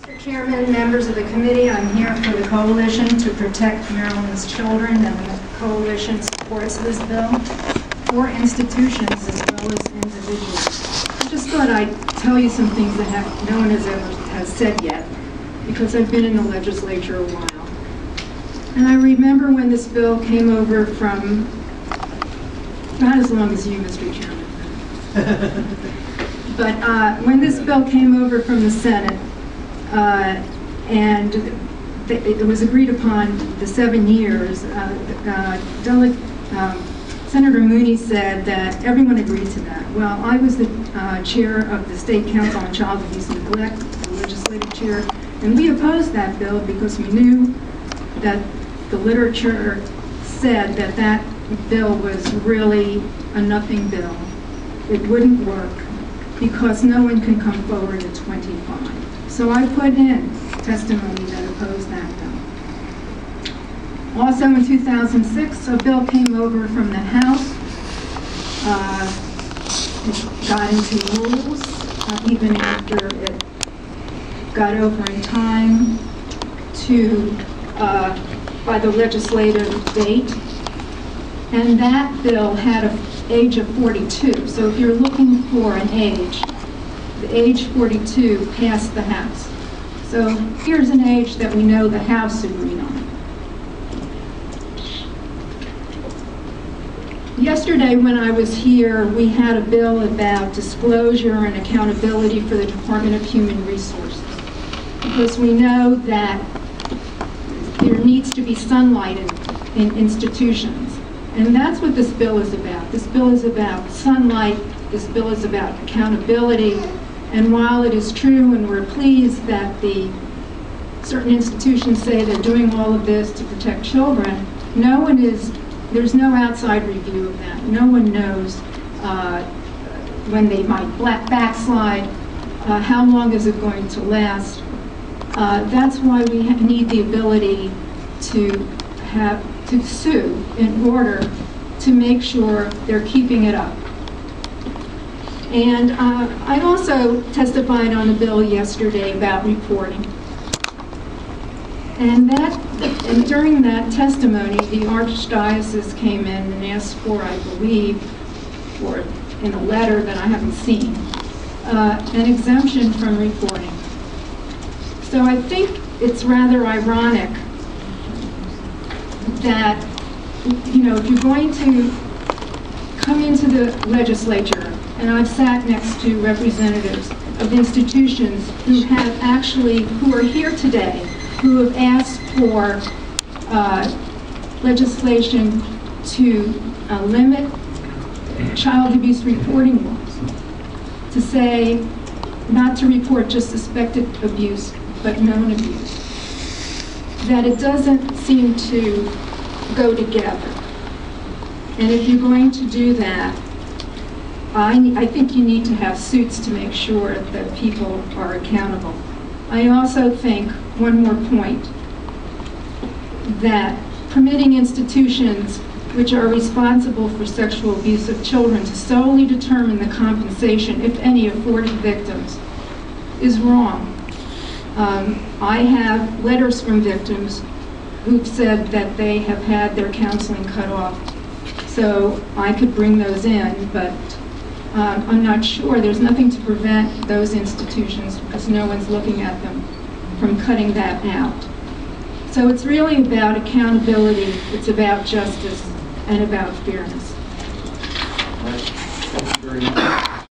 Mr. Chairman, members of the committee, I'm here for the Coalition to Protect Maryland's Children, and the Coalition supports this bill for institutions as well as individuals. I just thought I'd tell you some things that no one has said yet, because I've been in the legislature a while. And I remember when this bill came over from, not as long as you, Mr. Chairman, but when this bill came over from the Senate, and it was agreed upon the 7 years, Senator Mooney said that everyone agreed to that. Well, I was the chair of the State Council on Child Abuse and Neglect, the legislative chair, and we opposed that bill because we knew that the literature said that that bill was really a nothing bill. It wouldn't work because no one can come forward at 25. So I put in testimony that opposed that bill. Also in 2006, a bill came over from the House. It got into rules, even after it got over in time by the legislative date. And that bill had an age of 42. So if you're looking for an age, the age 42 passed the House. So here's an age that we know the House agreed on. Yesterday when I was here, we had a bill about disclosure and accountability for the Department of Human Resources, because we know that there needs to be sunlight in institutions. And that's what this bill is about. This bill is about sunlight. This bill is about accountability. And while it is true, and we're pleased that certain institutions say they're doing all of this to protect children, there's no outside review of that. No one knows when they might backslide, how long is it going to last. That's why we need the ability to sue in order to make sure they're keeping it up. And I also testified on a bill yesterday about reporting. And during that testimony, the Archdiocese came in and asked for, I believe, or in a letter that I haven't seen, an exemption from reporting. So I think it's rather ironic that, if you're going to come into the legislature, and I've sat next to representatives of institutions who are here today, who have asked for legislation to limit child abuse reporting laws, to say not to report just suspected abuse, but known abuse, that it doesn't seem to go together. And if you're going to do that, I think you need to have suits to make sure that people are accountable. I also think, one more point, that permitting institutions which are responsible for sexual abuse of children to solely determine the compensation, if any, afforded victims is wrong. I have letters from victims who've said that they have had their counseling cut off. So I could bring those in, but I'm not sure. There's nothing to prevent those institutions, because no one's looking at them, from cutting that out. So it's really about accountability, it's about justice, and about fairness. Thank you very much.